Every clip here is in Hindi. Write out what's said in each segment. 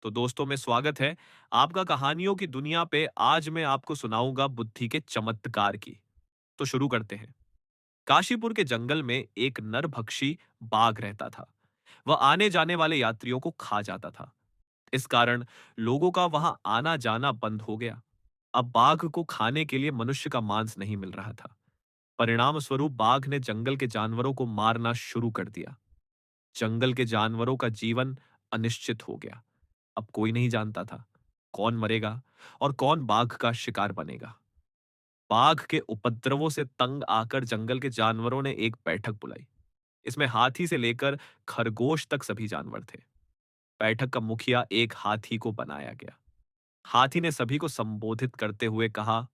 तो दोस्तों में स्वागत है आपका कहानियों की दुनिया पे। आज मैं आपको सुनाऊंगा बुद्धि के चमत्कार की। तो शुरू करते हैं। काशीपुर के जंगल में एक नरभक्षी बाघ रहता था। वह आने जाने वाले यात्रियों को खा जाता था। इस कारण लोगों का वहां आना जाना बंद हो गया। अब बाघ को खाने के लिए मनुष्य का मांस नहीं मिल रहा था। परिणाम स्वरूप बाघ ने जंगल के जानवरों को मारना शुरू कर दिया। जंगल के जानवरों का जीवन अनिश्चित हो गया। अब कोई नहीं जानता था कौन मरेगा और कौन बाघ का शिकार बनेगा। बाघ के उपद्रवों से तंग आकर जंगल के जानवरों ने एक बैठक बुलाई। इसमें हाथी से लेकर खरगोश तक सभी जानवर थे। बैठक का मुखिया एक हाथी को बनाया गया। हाथी ने सभी को संबोधित करते हुए कहा,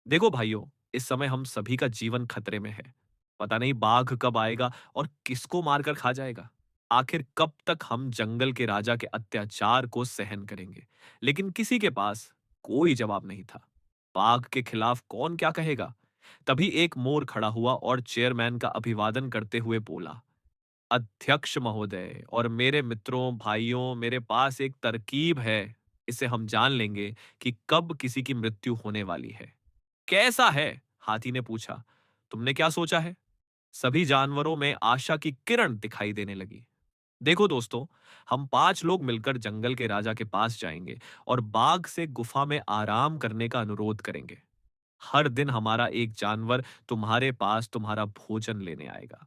देखो भाइयों, इस समय हम सभी का जीवन खतरे में है। पता नहीं बाघ कब आएगा और किसको मारकर खा जाएगा। आखिर कब तक हम जंगल के राजा के अत्याचार को सहन करेंगे। लेकिन किसी के पास कोई जवाब नहीं था। बाघ के खिलाफ कौन क्या कहेगा। तभी एक मोर खड़ा हुआ और चेयरमैन का अभिवादन करते हुए बोला, अध्यक्ष महोदय और मेरे मित्रों भाइयों, मेरे पास एक तरकीब है। इसे हम जान लेंगे कि कब किसी की मृत्यु होने वाली है। कैसा है? हाथी ने पूछा। तुमने क्या सोचा है? सभी जानवरों में आशा की किरण दिखाई देने लगी। देखो दोस्तों, हम 5 लोग मिलकर जंगल के राजा के पास जाएंगे और बाघ से गुफा में आराम करने का अनुरोध करेंगे। हर दिन हमारा एक जानवर तुम्हारे पास तुम्हारा भोजन लेने आएगा।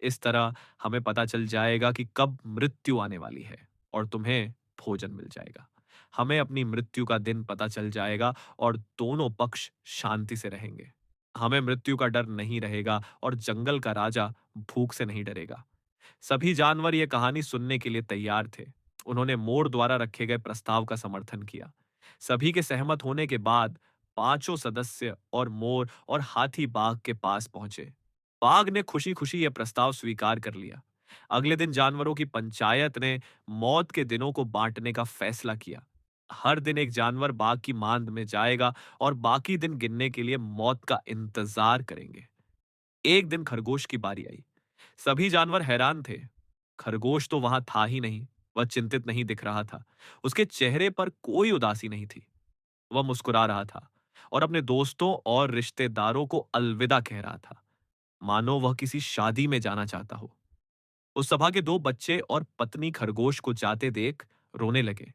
इस तरह हमें पता चल जाएगा कि कब मृत्यु आने वाली है और तुम्हें भोजन मिल जाएगा। हमें अपनी मृत्यु का दिन पता चल जाएगा और दोनों पक्ष शांति से रहेंगे। हमें मृत्यु का डर नहीं रहेगा और जंगल का राजा भूख से नहीं डरेगा। सभी जानवर ये कहानी सुनने के लिए तैयार थे। उन्होंने मोर द्वारा रखे गए प्रस्ताव का समर्थन किया। सभी के सहमत होने के बाद पांचों सदस्य और मोर और हाथी बाघ के पास पहुंचे। बाघ ने खुशी खुशी यह प्रस्ताव स्वीकार कर लिया। अगले दिन जानवरों की पंचायत ने मौत के दिनों को बांटने का फैसला किया। हर दिन एक जानवर बाघ की मांद में जाएगा और बाकी दिन गिनने के लिए मौत का इंतजार करेंगे। एक दिन खरगोश की बारी आई। सभी जानवर हैरान थे। खरगोश तो वहां था ही नहीं। वह चिंतित नहीं दिख रहा था। उसके चेहरे पर कोई उदासी नहीं थी। वह मुस्कुरा रहा था और अपने दोस्तों और रिश्तेदारों को अलविदा कह रहा था, मानो वह किसी शादी में जाना चाहता हो। उस सभा के 2 बच्चे और पत्नी खरगोश को जाते देख रोने लगे।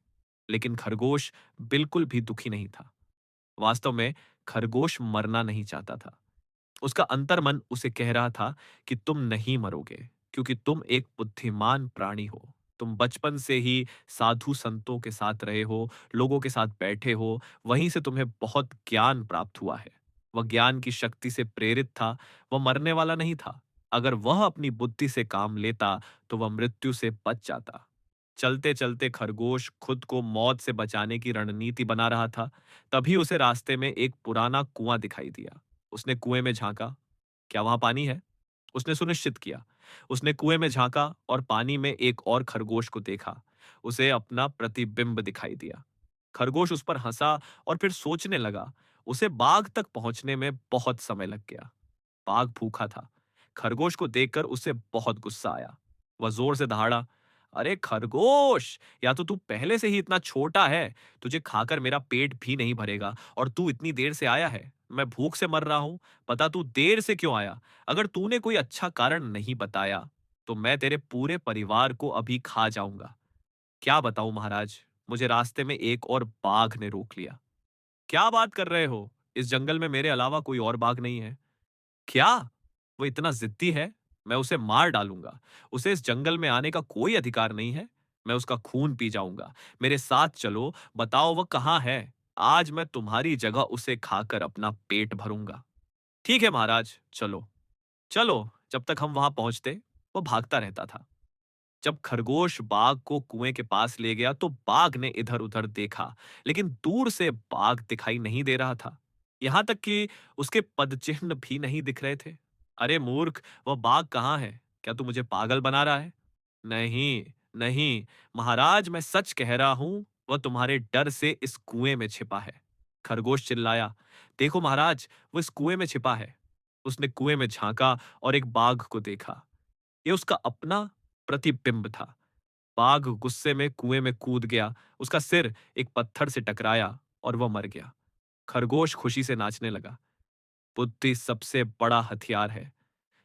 लेकिन खरगोश बिल्कुल भी दुखी नहीं था। वास्तव में खरगोश मरना नहीं चाहता था। उसका अंतर्मन उसे कह रहा था कि तुम नहीं मरोगे, क्योंकि तुम एक बुद्धिमान प्राणी हो। तुम बचपन से ही साधु संतों के साथ रहे हो, लोगों के साथ बैठे हो, वहीं से तुम्हें बहुत ज्ञान प्राप्त हुआ है। वह ज्ञान की शक्ति से प्रेरित था। वह मरने वाला नहीं था। अगर वह अपनी बुद्धि से काम लेता तो वह मृत्यु से बच जाता। चलते चलते खरगोश खुद को मौत से बचाने की रणनीति बना रहा था। तभी उसे रास्ते में एक पुराना कुआं दिखाई दिया। उसने कुएं में झांका। क्या वहां पानी है? उसने सुनिश्चित किया। उसने कुएं में झांका और पानी में एक और खरगोश को देखा। उसे अपना प्रतिबिंब दिखाई दिया। खरगोश उस पर हंसा और फिर सोचने लगा। उसे बाघ तक पहुंचने में बहुत समय लग गया। बाघ भूखा था। खरगोश को देखकर उसे बहुत गुस्सा आया। वह जोर से दहाड़ा, अरे खरगोश, या तो तू पहले से ही इतना छोटा है, तुझे खाकर मेरा पेट भी नहीं भरेगा और तू इतनी देर से आया है। मैं भूख से मर रहा हूं। पता तू देर से क्यों आया? अगर तूने कोई अच्छा कारण नहीं बताया तो मैं तेरे पूरे परिवार को अभी खा जाऊंगा। क्या बताऊं महाराज, मुझे रास्ते में एक और बाघ ने रोक लिया। क्या बात कर रहे हो? इस जंगल में मेरे अलावा कोई और बाघ नहीं है। क्या? वो इतना जिद्दी है? मैं उसे मार डालूंगा। उसे इस जंगल में आने का कोई अधिकार नहीं है। मैं उसका खून पी जाऊंगा। मेरे साथ चलो, बताओ वह कहाँ है। आज मैं तुम्हारी जगह उसे खाकर अपना पेट भरूंगा। ठीक है महाराज, चलो। चलो। जब तक हम वहां पहुंचते, वो भागता रहता था। जब खरगोश बाघ को कुएं के पास ले गया तो बाघ ने इधर-उधर देखा, लेकिन दूर से बाघ दिखाई नहीं दे रहा था। यहां तक कि उसके पदचिह्न भी नहीं दिख रहे थे। अरे मूर्ख, वह बाघ कहाँ है? क्या तू मुझे पागल बना रहा है? नहीं, नहीं, महाराज मैं सच कह रहा हूं, वह तुम्हारे डर से इस कुएं में छिपा है। खरगोश चिल्लाया, देखो महाराज, वो इस कुएं में छिपा है। उसने कुएं में झांका और एक बाघ को देखा। ये उसका अपना प्रतिबिंब था। बाघ गुस्से में कुएं में कूद गया, उसका सिर एक पत्थर से टकराया और वह मर गया। खरगोश खुशी से नाचने लगा। बुद्धि सबसे बड़ा हथियार है,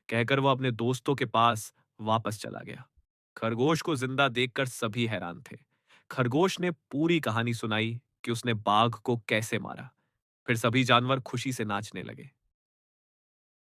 कहकर वह अपने दोस्तों के पास वापस चला गया। खरगोश को जिंदा देखकर सभी हैरान थे। खरगोश ने पूरी कहानी सुनाई कि उसने बाघ को कैसे मारा। फिर सभी जानवर खुशी से नाचने लगे।